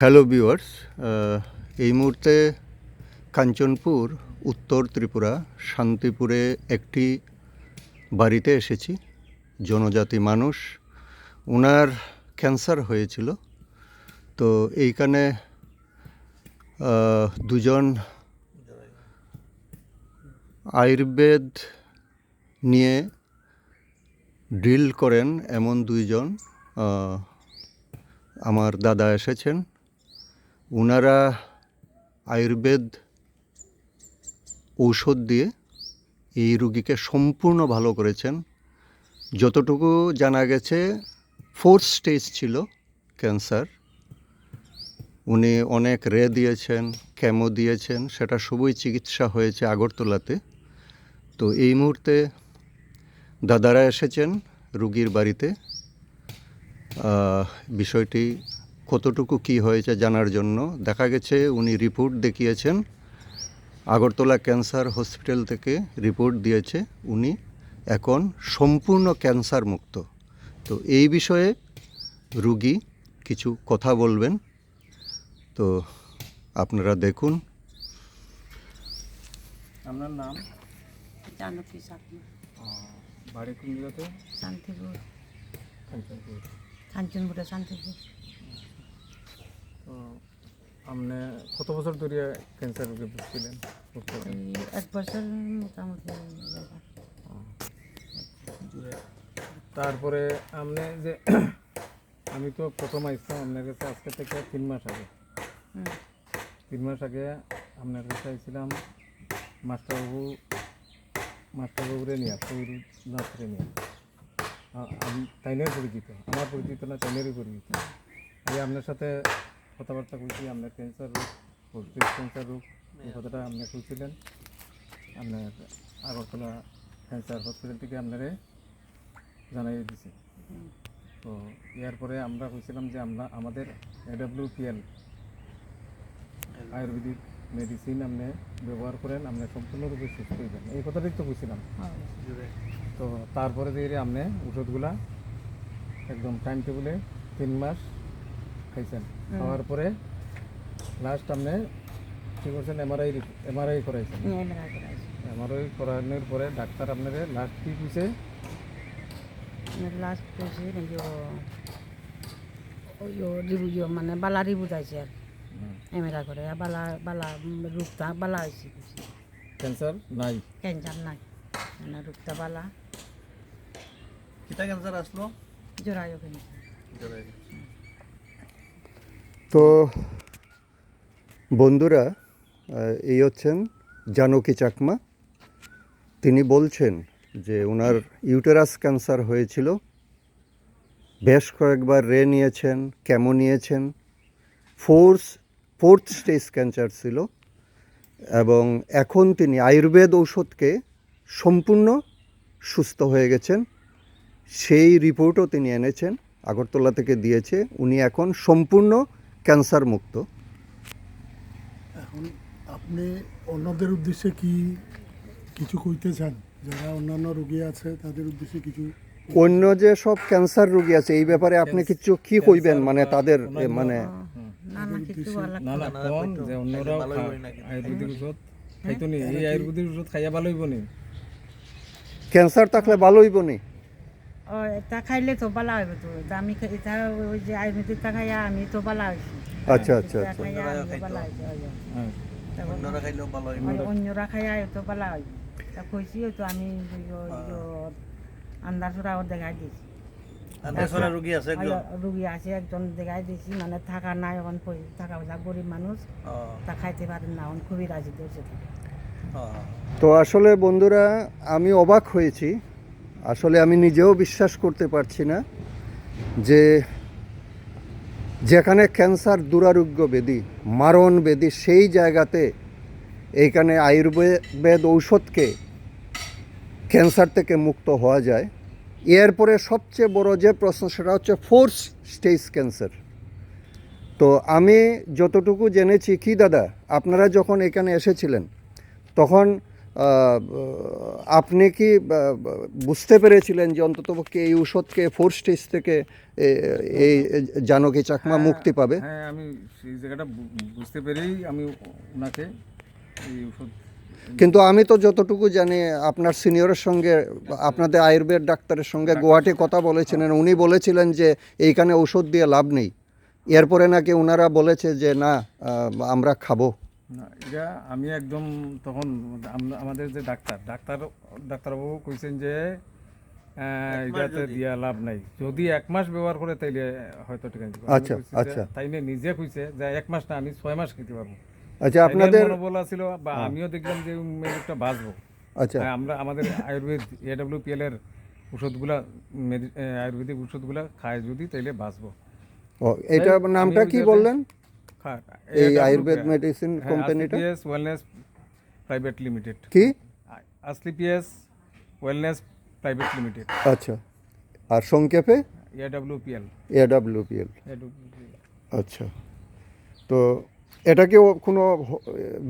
Hello viewers, এই মুহূর্তে কাঞ্চনপুর, উত্তর ত্রিপুরা, শান্তিপুরে একটি বাড়িতে এসেছি। জনজাতি মানুষ, ওনার ক্যান্সার হয়েছিল। তো এইখানে দুজন আয়ুর্বেদ নিয়ে ড্রিল করেন এমন দুইজন আমার দাদা এসেছেন। ওনারা আয়ুর্বেদ ঔষধ দিয়ে এই রুগীকে সম্পূর্ণ ভালো করেছেন। যতটুকু জানা গেছে 4th স্টেজ ছিল ক্যান্সার। উনি অনেক রে দিয়েছেন, কেমো দিয়েছেন, সেটা সবই চিকিৎসা হয়েছে আগরতলাতে। তো এই মুহূর্তে দাদারা এসেছেন রুগীর বাড়িতে বিষয়টি কতটুকু কি হয়েছে জানার জন্য। দেখা গেছে উনি রিপোর্ট দেখিয়েছেন, আগরতলা ক্যান্সার হসপিটাল থেকে রিপোর্ট দিয়েছে, উনি এখন সম্পূর্ণ ক্যান্সার মুক্ত। তো এই বিষয়ে রুগী কিছু কথা বলবেন, তো আপনারা দেখুন। আপনার নাম? জানকী চাকমা। বাড়ি কোন জায়গাতে? শান্তিপুর, কাঞ্চনপুর। কাঞ্চনপুরে শান্তিপুর। তো আপনি কত বছর ধরে ক্যান্সার রোগে ভুগছিলেন? এই 1 বছর মোটামুটি। তারপরে আপনি যে আমি তো প্রথম আসলাম আপনার কাছে আজকে থেকে 3 মাস আগে। 3 মাস আগে আপনার কাছে আইছিলাম মাস্টারবাবুরে নিয়ে, নাথরে নিয়ে। তাইনের পরিচিত, আমার পরিচিত না, তাইনেরই পরিচিত। এই আপনার সাথে কথাবার্তা বলছি, আপনার ক্যান্সার রোগ, পোস্টেজ ক্যান্সার রোগ, এই কথাটা আপনি বলছিলেন। আপনার আগরতলা ক্যান্সার হসপিটাল থেকে আপনারে জানাই দিছি। তো এরপরে আমরা বলছিলাম যে আমাদের AWPL আয়ুর্বেদিক মেডিসিন আপনি ব্যবহার করেন, আপনি সম্পূর্ণরূপে সুস্থ হইবেন, এই কথাটাই তো বলছিলাম। তো তারপরে দিয়ে আপনি ওষুধগুলা একদম টাইম টেবিলে 3 মাস খাইছেন। খাওয়ার পরে লাস্ট আপনি কী করছেন? এমআরআই করাইছেন। এমআরআই করানোর পরে ডাক্তার আপনারে লাস্ট কী কইছে? লাস্ট পেয়েছি মানে বালা রিবু যাইছে আর এমেরা করে বালা বালা রূপটা বালা হয়েছে। ক্যান্সার নাই, ক্যান্সার নাই, মানে রূপটা বালা। কিতা ক্যান্সার আসলো? জোড়াইও ক্যান্সার। তো বন্ধুরা, এই হচ্ছেন জানকী চাকমা। তিনি বলছেন যে ওনার ইউটেরাস ক্যান্সার হয়েছিল, বেশ কয়েকবার রে নিয়েছেন, কেমো নিয়েছেন, 4th স্টেজ ক্যান্সার ছিল, এবং এখন তিনি আয়ুর্বেদ ঔষধকে সম্পূর্ণ সুস্থ হয়ে গেছেন। সেই রিপোর্টও তিনি এনেছেন, আগরতলা থেকে দিয়েছে। উনি এখন সম্পূর্ণ ক্যান্সার মুক্ত। এখন আপনি অন্যদের উদ্দেশ্যে কি কিছু কইতে চান? যারা অন্যান্য রোগী আছে তাদের উদ্দেশ্যে কিছু? অন্য যে সব ক্যান্সার রোগী আছে এই ব্যাপারে আপনি কিছু কি কইবেন, মানে তাদের মানে না না কিছু বলা না না কোন যে অন্যরাও আয়ুর্বেদিক ওষুধ খাইতো নি, এই আয়ুর্বেদিক ওষুধ খাইয়া ভালো হইব নি? ক্যান্সার থাকলে ভালো হইব নি? এটা খাইলে তো বালা হইব। তো আমি এটা ওই যে আয়ুর্বেদিকটা খাইয়া আমি তো বালা হয়েছি। আচ্ছা আচ্ছা আচ্ছা। অন্যরা খাইলেও ভালো হইব। অন্যরা খাইয়া তো বালা হইব। তা কইছি তো আমি আন্দাজরা দেখাই দিয়েছি। আন্দাজরা রোগী আছে একজন? রুগী আছে একজন দেখাই দিয়েছি, মানে থাকা নাই, এখন টাকা পয়সা গরিব মানুষ, তা খাইতে পারেন না, এখন খুবই রাজি দিয়েছে। তো আসলে বন্ধুরা, আমি অবাক হয়েছি, আসলে আমি নিজেও বিশ্বাস করতে পারছি না যে যেখানে ক্যান্সার দুরারোগ্য ব্যাধি, মারণ ব্যাধি, সেই জায়গাতে এইখানে আয়ুর্বেদ ঔষধকে ক্যান্সার থেকে মুক্ত হওয়া যায়। এরপরে সবচেয়ে বড় যে প্রশ্ন সেটা হচ্ছে 4th স্টেজ ক্যান্সার। তো আমি যতটুকু জেনেছি, কি দাদা আপনারা যখন এখানে এসেছিলেন তখন আপনি কি বুঝতে পেরেছিলেন যে অন্ততপক্ষে এই ঔষধকে 4 স্টেজ থেকে এই জানকী চাকমা মুক্তি পাবে? হ্যাঁ, আমি সেই জায়গাটা বুঝতে পেরেই আমি ওনাকে এই ওষুধ কিন্তু আমি তো যতটুকু জানি আপনার সিনিয়রের সঙ্গে, আপনাদের আয়ুর্বেদ ডাক্তারের সঙ্গে গুয়াহাটি কথা বলেছিলেন, উনি বলেছিলেন যে এইখানে ঔষধ দিয়ে লাভ নেই। এরপরে নাকি ওনারা বলেছে যে না, আমরা খাবো। না, এটা আমি একদম তখন আমাদের যে ডাক্তারবাবু কইছেন যে এটাতে দিয়া লাভ নাই, যদি 1 মাস ব্যবহার করে তাইলে হয়তো ঠিক আছে। আচ্ছা, আচ্ছা। তাই নিয়ে নিজে কইছে যে 1 মাস না, আমি 6 মাস খেতে পারবো। আচ্ছা, আপনাদের বলা ছিল, বা আমিও দেখলাম যে মেয়েটা বাঁচবো। আচ্ছা, আমরা আমাদের আয়ুর্বেদ AWPL এর ওষুধগুলা, আয়ুর্বেদিক ওষুধগুলা খায় যদি, তাইলে বাঁচবো। ও, এটা নামটা কি বললেন? হ্যাঁ, এই আয়ুর্বেদ মেডিসিন কোম্পানিটা আসলিপিএস ওয়েলনেস প্রাইভেট লিমিটেড। কি? আসলিপিএস ওয়েলনেস প্রাইভেট লিমিটেড, আচ্ছা, আর সংক্ষেপে AWPL। AWPL। আচ্ছা, তো এটা কি কোনো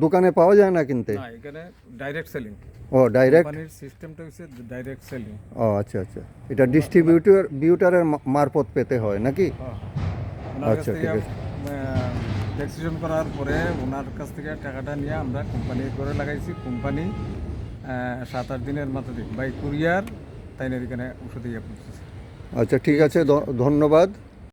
দোকানে পাওয়া যায় না কিনতে? না, এখানে ডাইরেক্ট সেলিং। ও, ডাইরেক্ট। কোম্পানির সিস্টেমটা হচ্ছে ডাইরেক্ট সেলিং। ও আচ্ছা আচ্ছা, এটা ডিস্ট্রিবিউটারের মারফত পেতে হয় নাকি? ওনার কাছ আচ্ছা, থেকে ঠিক আছে। রেজিস্ট্রেশন করার পরে ওনার কাছ থেকে টাকাটা নিয়ে আমরা কোম্পানি করে লাগাইছি। কোম্পানি 7-8 দিনের মাথায় বাই কুরিয়ার তাই না এখানে ওষুধ ইয়ে করতেছে। আচ্ছা, ঠিক আছে, ধন্যবাদ।